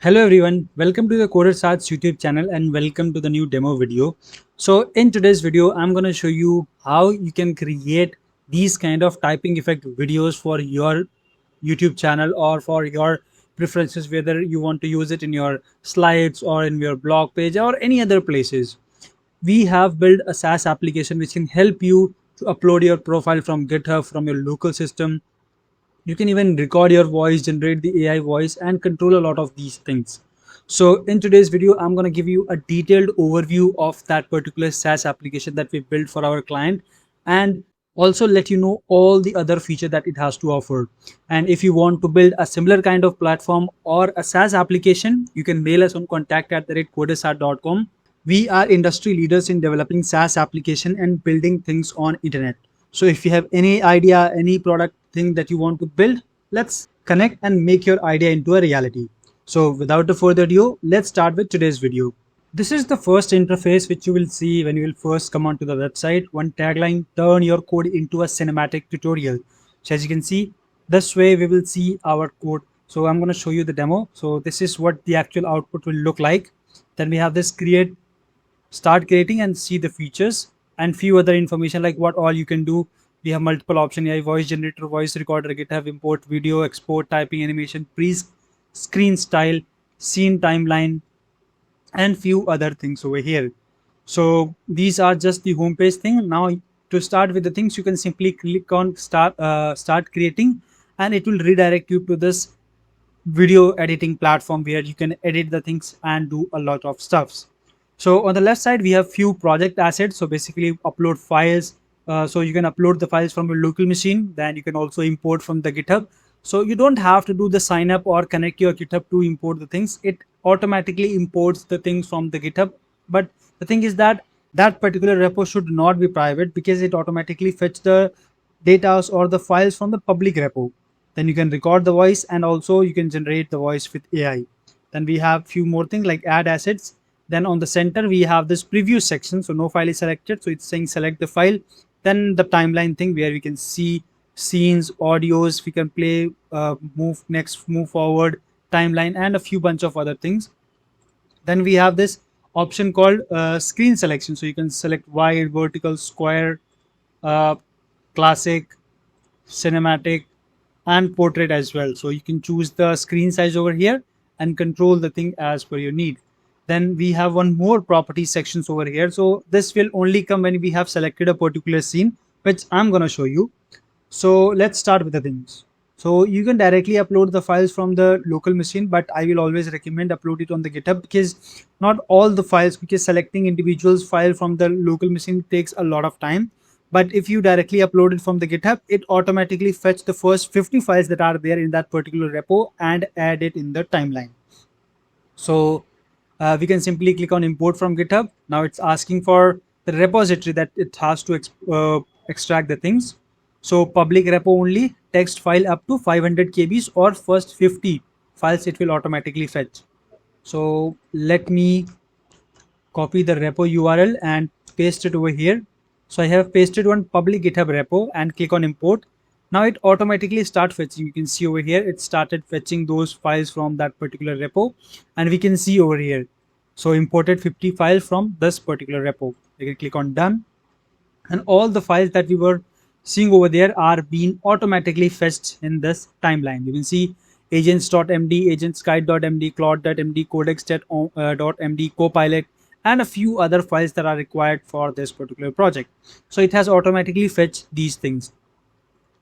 Hello everyone, welcome to the Codersarts YouTube channel and welcome to the new demo video. So in today's video, I'm going to show you how you can create these kind of typing effect videos for your YouTube channel or for your preferences, whether you want to use it in your slides or in your blog page or any other places. We have built a SaaS application which can help you to upload your profile from GitHub, from your local system. You can even record your voice, generate the AI voice, and control a lot of these things. So in today's video, I'm going to give you a detailed overview of that particular SaaS application that we built for our client, and also let you know all the other feature that it has to offer. And if you want to build a similar kind of platform or a SaaS application, you can mail us on contact@codersart.com. We are industry leaders in developing SaaS application and building things on internet. So if you have any idea, any product thing that you want to build, let's connect and make your idea into a reality. So without further ado, let's start with today's video. This is the first interface which you will see when you will first come onto the website. One tagline: turn your code into a cinematic tutorial. So as you can see, this way we will see our code. So I'm going to show you the demo. So this is what the actual output will look like. Then we have this start creating and see the features and few other information like what all you can do. We have multiple options: AI voice generator, voice recorder, GitHub, import video, export, typing, animation, screen style, scene timeline, and few other things over here. So these are just the homepage thing. Now to start with the things, you can simply click on start creating, and it will redirect you to this video editing platform where you can edit the things and do a lot of stuffs. So on the left side, we have few project assets. So basically upload files. So you can upload the files from your local machine. Then you can also import from the GitHub. So you don't have to do the sign up or connect your GitHub to import the things. It automatically imports the things from the GitHub. But the thing is that that particular repo should not be private, because it automatically fetch the data or the files from the public repo. Then you can record the voice, and also you can generate the voice with AI. Then we have few more things like add assets. Then on the center, we have this preview section. So no file is selected. So it's saying select the file. Then the timeline thing where we can see scenes, audios, we can play, move next, move forward, timeline, and a few bunch of other things. Then we have this option called screen selection. So you can select wide, vertical, square, classic, cinematic, and portrait as well. So you can choose the screen size over here and control the thing as per your need. Then we have one more property sections over here. So this will only come when we have selected a particular scene, which I'm going to show you. So let's start with the things. So you can directly upload the files from the local machine, but I will always recommend upload it on the GitHub, because not all the files, because selecting individuals file from the local machine takes a lot of time. But if you directly upload it from the GitHub, it automatically fetch the first 50 files that are there in that particular repo and add it in the timeline. So we can simply click on import from GitHub. Now it's asking for the repository that it has to extract the things. So public repo only, text file up to 500 KBs or first 50 files it will automatically fetch. So let me copy the repo URL and paste it over here. So I have pasted one public GitHub repo and click on import. Now it automatically starts fetching. You can see over here it started fetching those files from that particular repo, and we can see over here, so imported 50 files from this particular repo. You can click on done, and all the files that we were seeing over there are being automatically fetched in this timeline. You can see agents.md, agentsky.md, claude.md, codex.md, copilot, and a few other files that are required for this particular project. So it has automatically fetched these things.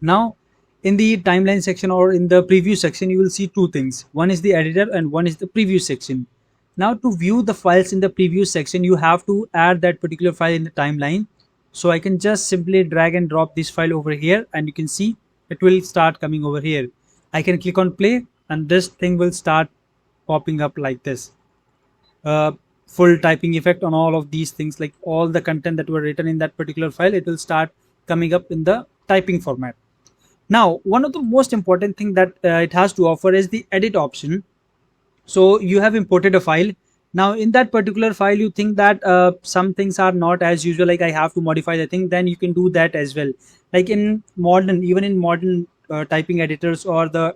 Now in the timeline section or in the preview section, you will see two things. One is the editor and one is the preview section. Now to view the files in the preview section, you have to add that particular file in the timeline. So I can just simply drag and drop this file over here, and you can see it will start coming over here. I can click on play, and this thing will start popping up like this. Full typing effect on all of these things, like all the content that were written in that particular file, it will start coming up in the typing format. Now one of the most important thing that it has to offer is the edit option. So you have imported a file. Now in that particular file, you think that some things are not as usual, like I have to modify the thing, then you can do that as well. Like in modern, even in modern typing editors or the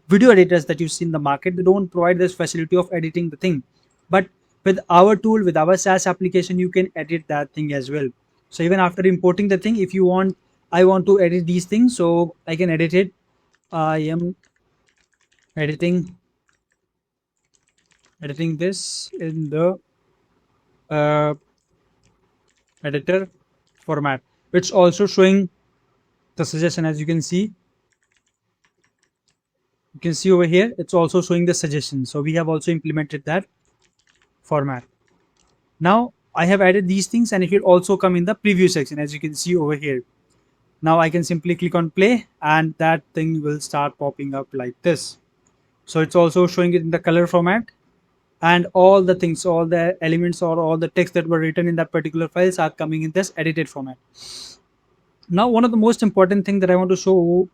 video editors that you see in the market, they don't provide this facility of editing the thing. But with our tool, with our SaaS application, you can edit that thing as well. So even after importing the thing, if you want, I want to edit these things, so I can edit it. I am editing this in the uh, editor format. It's also showing the suggestion. As you can see over here, it's also showing the suggestion. So we have also implemented that format. Now I have added these things, and it will also come in the preview section, as you can see over here. Now I can simply click on play, and that thing will start popping up like this. So it's also showing it in the color format, and all the things, all the elements or all the text that were written in that particular files are coming in this edited format. Now one of the most important thing that I want to show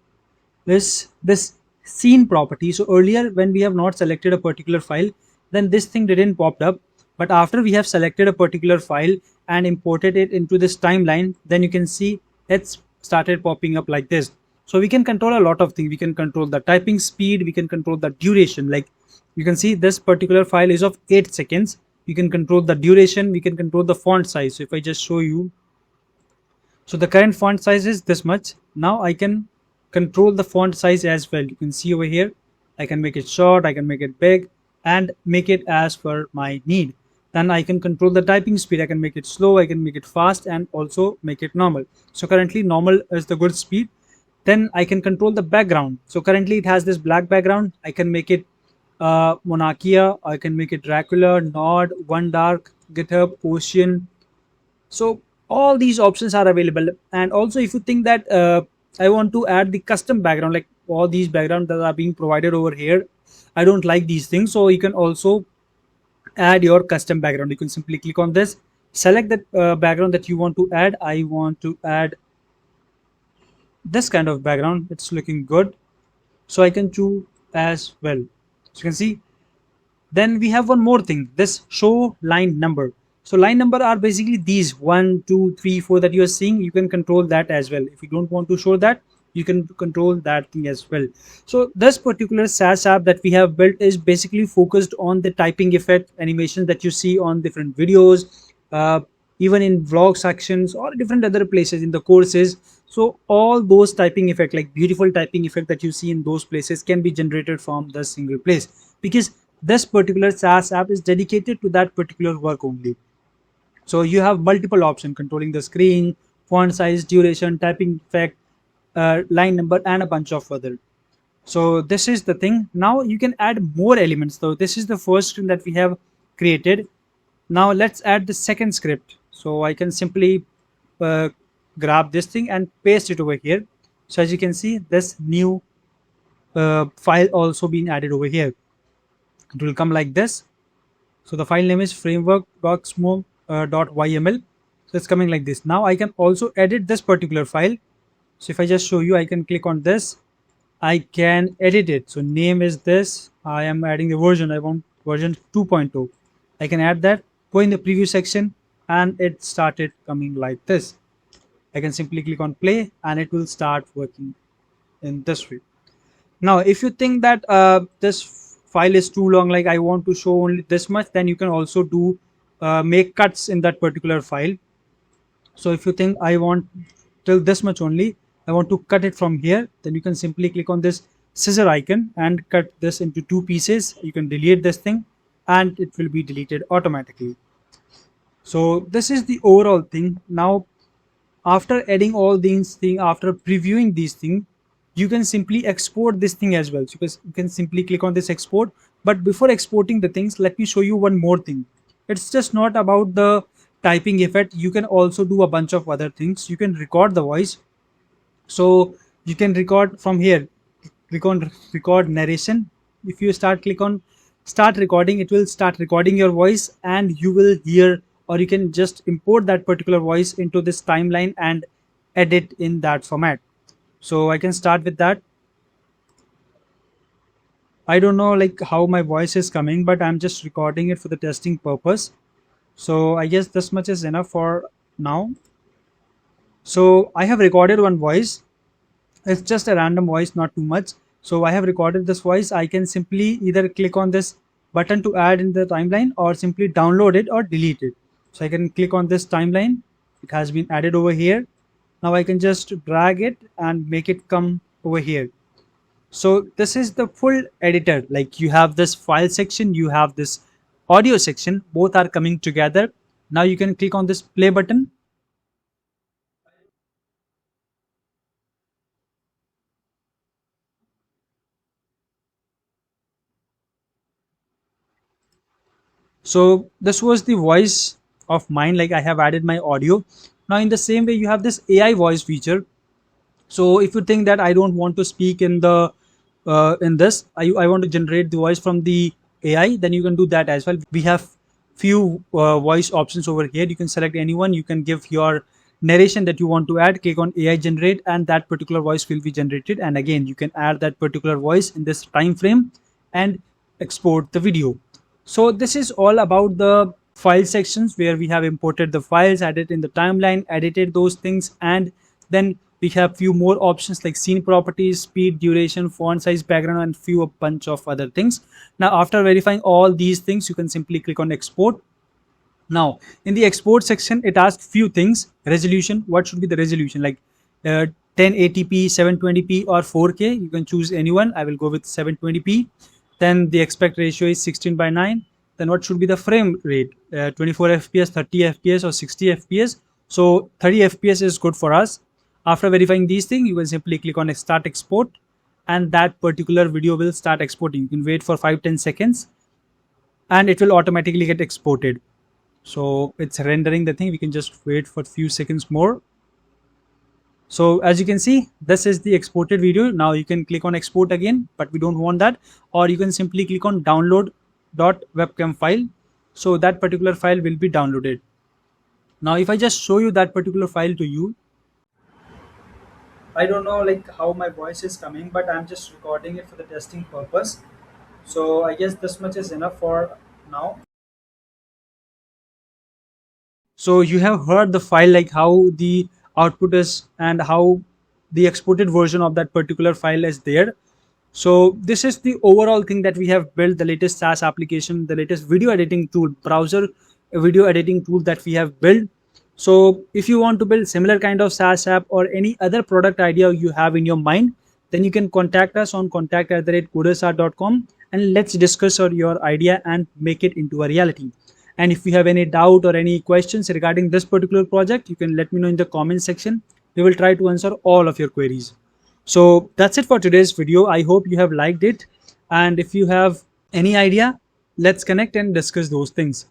is this scene property. So earlier, when we have not selected a particular file, then this thing didn't pop up. But after we have selected a particular file and imported it into this timeline, then you can see it's started popping up like this. So we can control a lot of things. We can control the typing speed, we can control the duration. Like you can see this particular file is of 8 seconds. You can control the duration, we can control the font size. So if I just show you, so the current font size is this much. Now I can control the font size as well. You can see over here, I can make it short, I can make it big, and make it as per my need. Then I can control the typing speed. I can make it slow, I can make it fast, and also make it normal. So currently normal is the good speed. Then I can control the background. So currently it has this black background. I can make it Monarchia, I can make it Dracula, Nod, One Dark, GitHub, Ocean. So all these options are available. And also if you think that I want to add the custom background, like all these backgrounds that are being provided over here, I don't like these things. So you can also add your custom background. You can simply click on this, select that background that you want to add. I want to add this kind of background. It's looking good. So I can choose as well. So you can see. Then we have one more thing, this show line number. So line number are basically these 1, 2, 3, 4 that you are seeing. You can control that as well. If you don't want to show that, you can control that thing as well. So this particular SaaS app that we have built is basically focused on the typing effect animations that you see on different videos, even in vlog sections or different other places in the courses. So all those typing effect, like beautiful typing effect that you see in those places, can be generated from the single place, because this particular SaaS app is dedicated to that particular work only. So you have multiple options controlling the screen, font size, duration, typing effect, line number, and a bunch of other. So this is the thing. Now you can add more elements. So this is the first screen that we have created. Now let's add the second script. So I can simply grab this thing and paste it over here. So as you can see, this new file also being added over here. It will come like this. So the file name is framework.yml. So it's coming like this. Now I can also edit this particular file. So if I just show you, I can click on this, I can edit it. So name is this, I am adding the version, I want version 2.0. I can add that, go in the preview section, and it started coming like this. I can simply click on play and it will start working in this way. Now if you think that this file is too long, like I want to show only this much, then you can also do make cuts in that particular file. So if you think I want till this much only, I want to cut it from here, then you can simply click on this scissor icon and cut this into 2 pieces. You can delete this thing and it will be deleted automatically. So this is the overall thing. Now after adding all these things, after previewing these things, you can simply export this thing as well. So you can simply click on this export. But before exporting the things, let me show you one more thing. It's just not about the typing effect. You can also do a bunch of other things. You can record the voice. So you can record from here, click on record narration. If you click on start recording, it will start recording your voice, and you will hear, or you can just import that particular voice into this timeline and edit in that format. So I can start with that. I don't know like how my voice is coming, but I'm just recording it for the testing purpose. So I guess this much is enough for now. So I have recorded one voice. It's just a random voice, not too much. So I have recorded this voice. I can simply either click on this button to add in the timeline or simply download it or delete it. So I can click on this timeline. It has been added over here. Now I can just drag it and make it come over here. So this is the full editor. Like you have this file section, you have this audio section, both are coming together. Now you can click on this play button. So this was the voice of mine. Like I have added my audio. Now in the same way, you have this AI voice feature. So if you think that I don't want to speak in the in this, I want to generate the voice from the AI, then you can do that as well. We have few voice options over here. You can select anyone. You can give your narration that you want to add, click on AI generate, and that particular voice will be generated. And again, you can add that particular voice in this time frame and export the video. So this is all about the file sections where we have imported the files, added in the timeline, edited those things, and then we have few more options like scene properties, speed, duration, font size, background, and few a bunch of other things. Now after verifying all these things, you can simply click on export. Now in the export section, it asks few things. Resolution, what should be the resolution, like 1080p, 720p, or 4K. You can choose anyone. I will go with 720p. Then the aspect ratio is 16:9. Then what should be the frame rate, 24 fps, 30 fps, or 60 fps. So 30 fps is good for us. After verifying these things, you can simply click on start export, and that particular video will start exporting. You can wait for 5-10 seconds and it will automatically get exported. So it's rendering the thing. We can just wait for a few seconds more. So as you can see, this is the exported video. Now you can click on export again, but we don't want that. Or you can simply click on download.webcam file. So that particular file will be downloaded. Now if I just show you that particular file to you, I don't know like how my voice is coming, but I'm just recording it for the testing purpose. So I guess this much is enough for now. So you have heard the file, like how the output is and how the exported version of that particular file is there. So this is the overall thing that we have built, the latest SaaS application, the latest video editing tool, browser video editing tool that we have built. So if you want to build similar kind of SaaS app or any other product idea you have in your mind, then you can contact us on contact@codersarts.com, and let's discuss your idea and make it into a reality. And if you have any doubt or any questions regarding this particular project, you can let me know in the comment section. We will try to answer all of your queries. So that's it for today's video. I hope you have liked it. And if you have any idea, let's connect and discuss those things.